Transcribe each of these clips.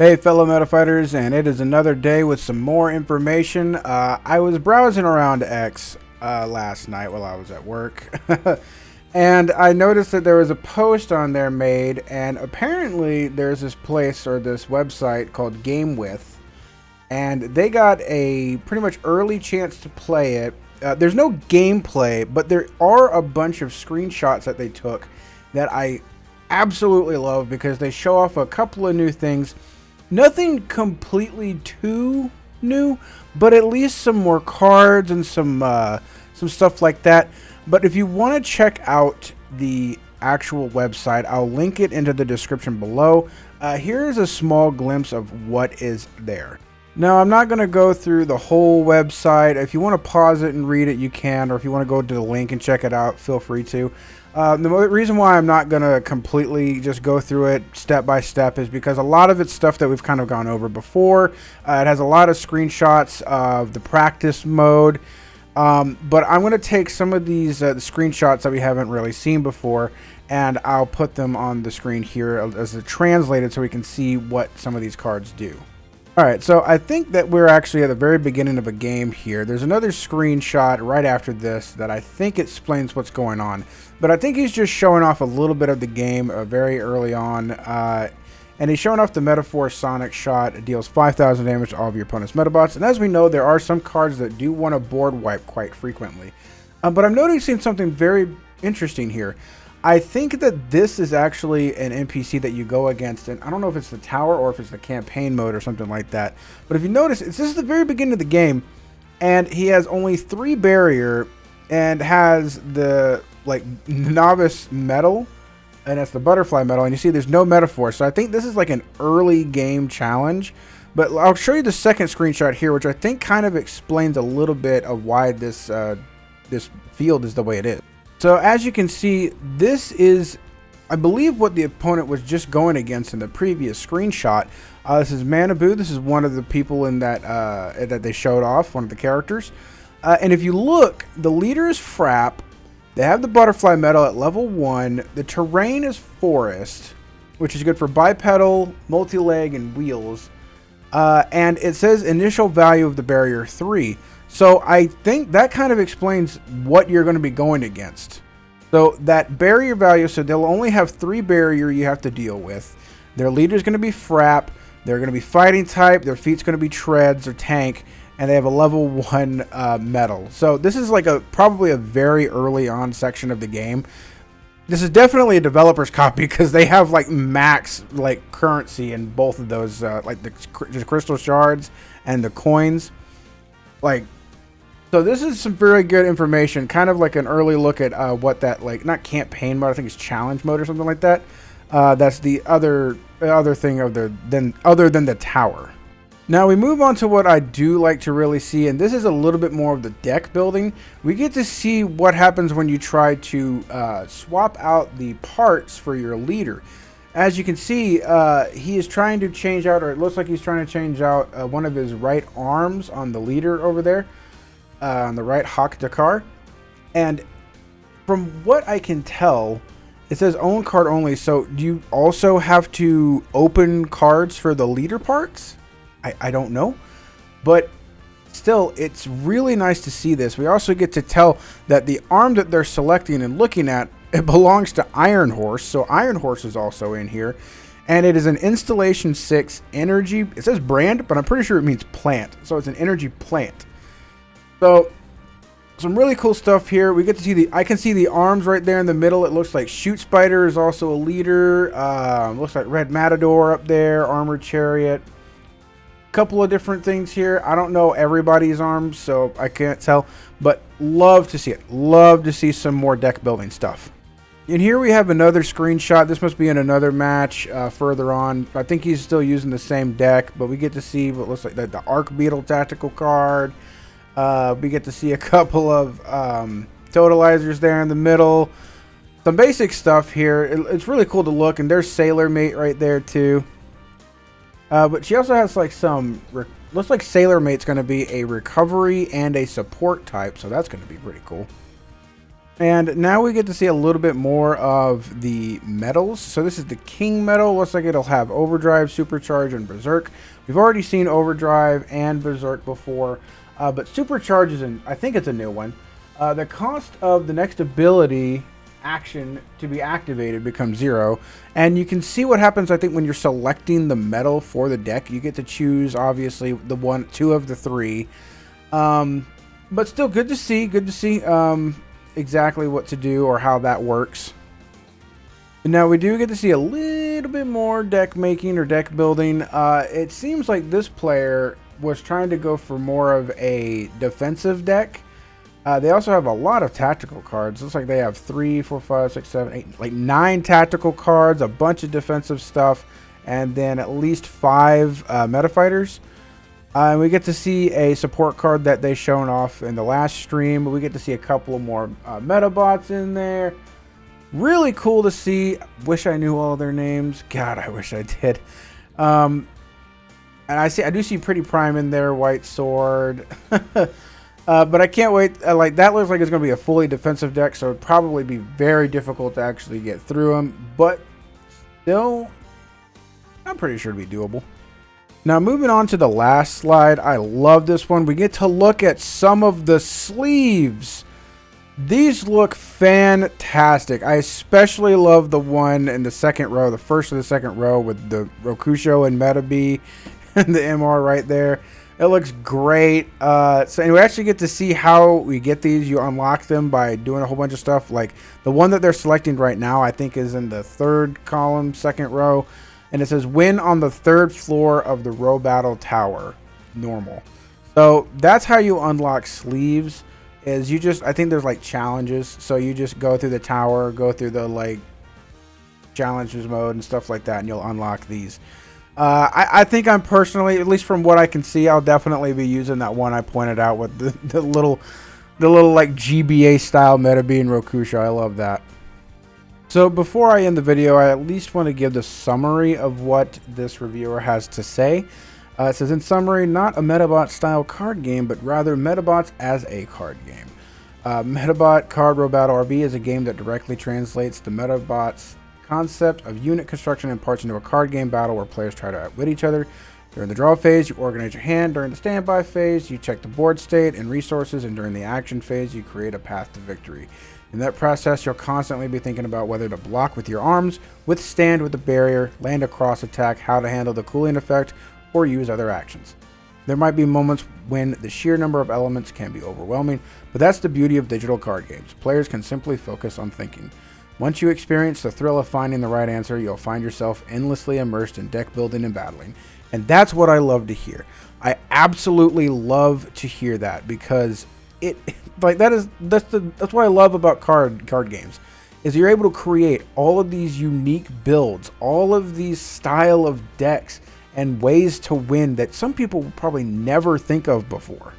Hey fellow meta fighters, and it is another day with some more information. I was browsing around X last night while I was at work and I noticed that there was a post on there made, and apparently there's this place or this website called GameWith, and they got a pretty much early chance to play it. There's no gameplay, but there are a bunch of screenshots that they took that I absolutely love because they show off a couple of new things. Nothing completely too new, but at least some more cards and some stuff like that. But if you want to check out the actual website, I'll link it into the description below. Here's a small glimpse of what is there. Now, I'm not going to go through the whole website. If you want to pause it and read it, you can. Or if you want to go to the link and check it out, feel free to. The reason why I'm not going to completely just go through it step by step is because a lot of it's stuff that we've kind of gone over before. It has a lot of screenshots of the practice mode. But I'm going to take some of these the screenshots that we haven't really seen before, and I'll put them on the screen here as they're translated so we can see what some of these cards do. Alright, so I think that we're actually at the very beginning of a game here. There's another screenshot right after this that I think explains what's going on. But I think he's just showing off a little bit of the game very early on. And he's showing off the Metaphor Sonic shot. It deals 5,000 damage to all of your opponent's Metabots. And as we know, there are some cards that do want to board wipe quite frequently. But I'm noticing something very interesting here. I think that this is actually an NPC that you go against, and I don't know if it's the tower or if it's the campaign mode or something like that. But if you notice, this is the very beginning of the game, and he has only 3 barrier and has the like novice medal, and that's the butterfly medal. And you see, there's no metaphor, so I think this is like an early game challenge. But I'll show you the second screenshot here, which I think kind of explains a little bit of why this this field is the way it is. So as you can see, this is, I believe, what the opponent was just going against in the previous screenshot. This is Manabu. This is one of the people in that that they showed off, one of the characters. And if you look, the leader is Frapp. They have the butterfly medal at level 1. The terrain is forest, which is good for bipedal, multi-leg, and wheels. And it says initial value of the barrier 3. So I think that kind of explains what you're going to be going against. So that barrier value, so they'll only have 3 barrier you have to deal with. Their leader is going to be Frapp. They're going to be fighting type. Their feet's going to be treads or tank. And they have a level 1 medal. So this is like probably a very early on section of the game. This is definitely a developer's copy because they have like max like currency in both of those, like the crystal shards and the coins. So this is some very good information, kind of like an early look at what that, like, not campaign mode, I think it's challenge mode or something like that. That's the other thing other than the tower. Now we move on to what I do like to really see, and this is a little bit more of the deck building. We get to see what happens when you try to swap out the parts for your leader. As you can see, he is trying to change out, or it looks like he's trying to change out one of his right arms on the leader over there. On the right Hawk Dakar, and from what I can tell, it says own card only. So do you also have to open cards for the leader parts? I don't know, but still, it's really nice to see this. We also get to tell that the arm that they're selecting and looking at, it belongs to Iron Horse. So Iron Horse is also in here, and it is an Installation 6 energy. It says brand, but I'm pretty sure it means plant. So it's an energy plant. So, some really cool stuff here. We get to see I can see the arms right there in the middle. It looks like Shoot Spider is also a leader. Looks like Red Matador up there, Armored Chariot. Couple of different things here. I don't know everybody's arms, so I can't tell. But love to see it. Love to see some more deck building stuff. And here we have another screenshot. This must be in another match further on. I think he's still using the same deck, but we get to see what looks like the Arc Beetle tactical card. We get to see a couple of totalizers there in the middle. Some basic stuff here. It's really cool to look, and there's Sailor Mate right there too. But she also has like some, looks like Sailor Mate's going to be a recovery and a support type, so that's going to be pretty cool. And now we get to see a little bit more of the metals. So this is the King Metal. Looks like it'll have Overdrive, Supercharge, and Berserk. We've already seen Overdrive and Berserk before, but Supercharge is, I think it's a new one. The cost of the next ability action to be activated becomes 0. And you can see what happens, I think, when you're selecting the metal for the deck. You get to choose, obviously, the 2 of the 3. But still good to see. Exactly what to do or how that works. And now we do get to see a little bit more deck making or deck building. It seems like this player was trying to go for more of a defensive deck. They also have a lot of tactical cards. Looks like they have 3, 4, 5, 6, 7, 8, like 9 tactical cards, a bunch of defensive stuff, and then at least 5 meta fighters. We get to see a support card that they shown off in the last stream. We get to see a couple of more Metabots in there. Really cool to see. Wish I knew all their names. God, I wish I did. And I do see Pretty Prime in there, White Sword. But I can't wait. Like that looks like it's going to be a fully defensive deck, so it'd probably be very difficult to actually get through them. But still, I'm pretty sure it'd be doable. Now, moving on to the last slide, I love this one. We get to look at some of the sleeves. These look fantastic. I especially love the one in the second row, the first of the second row with the Rokusho and Metabee and the MR right there. It looks great. So we actually get to see how we get these. You unlock them by doing a whole bunch of stuff. Like the one that they're selecting right now, I think is in the 3rd column, 2nd row. And it says win on the 3rd floor of the row battle tower, normal. So that's how you unlock sleeves. Is you just, I think there's like challenges. So you just go through the tower, go through the like challenges mode and stuff like that, and you'll unlock these. I think I'm personally, at least from what I can see, I'll definitely be using that one I pointed out with the little like GBA style Metabee and Rokusho. I love that. So before I end the video, I at least want to give the summary of what this reviewer has to say. It says, in summary, not a Metabot style card game, but rather Metabots as a card game. Metabot Card Row Battle RB is a game that directly translates the Metabots concept of unit construction and parts into a card game battle where players try to outwit each other. During the draw phase, you organize your hand. During the standby phase, you check the board state and resources. And during the action phase, you create a path to victory. In that process, you'll constantly be thinking about whether to block with your arms, withstand with the barrier, land a cross attack, how to handle the cooling effect, or use other actions. There might be moments when the sheer number of elements can be overwhelming, but that's the beauty of digital card games. Players can simply focus on thinking. Once you experience the thrill of finding the right answer, you'll find yourself endlessly immersed in deck building and battling. And that's what I love to hear. I absolutely love to hear that, because that's what I love about card games, is you're able to create all of these unique builds, all of these style of decks and ways to win that some people will probably never think of before.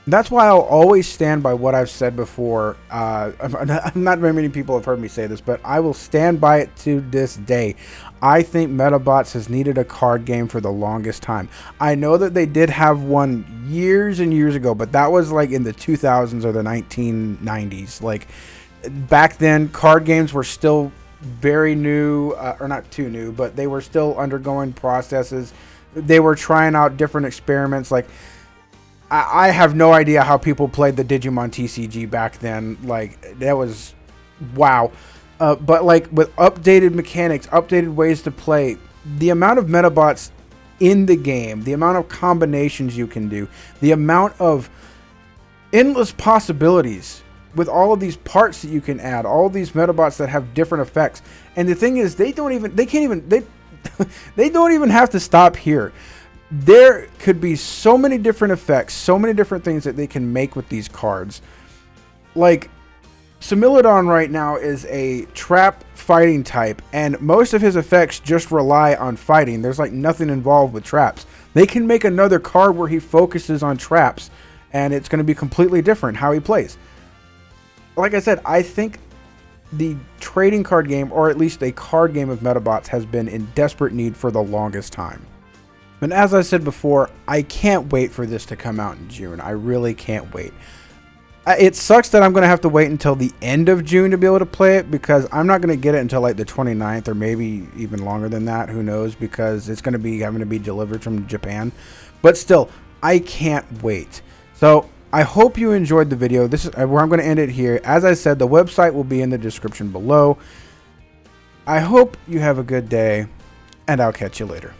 That's why I'll always stand by what I've said before. Not very many people have heard me say this, but I will stand by it to this day. I think Metabots has needed a card game for the longest time. I know that they did have one years and years ago, but that was like in the 2000s or the 1990s. Like back then, card games were still very new, or not too new, but they were still undergoing processes. They were trying out different experiments. Like I have no idea how people played the Digimon TCG back then. Like that was wow. But like with updated mechanics, updated ways to play, the amount of Metabots in the game, the amount of combinations you can do, the amount of endless possibilities with all of these parts that you can add, all these Metabots that have different effects. And the thing is, they don't even have to stop here. There could be so many different effects, so many different things that they can make with these cards. Like Similodon right now is a trap fighting type, and most of his effects just rely on fighting. There's like nothing involved with traps. They can make another card where he focuses on traps, and it's going to be completely different how he plays. Like I said, I think the trading card game, or at least a card game of Metabots, has been in desperate need for the longest time. And as I said before, I can't wait for this to come out in June. I really can't wait. It sucks that I'm going to have to wait until the end of June to be able to play it, because I'm not going to get it until like the 29th or maybe even longer than that. Who knows? Because it's going to be having to be delivered from Japan. But still, I can't wait. So I hope you enjoyed the video. This is where I'm going to end it here. As I said, the website will be in the description below. I hope you have a good day, and I'll catch you later.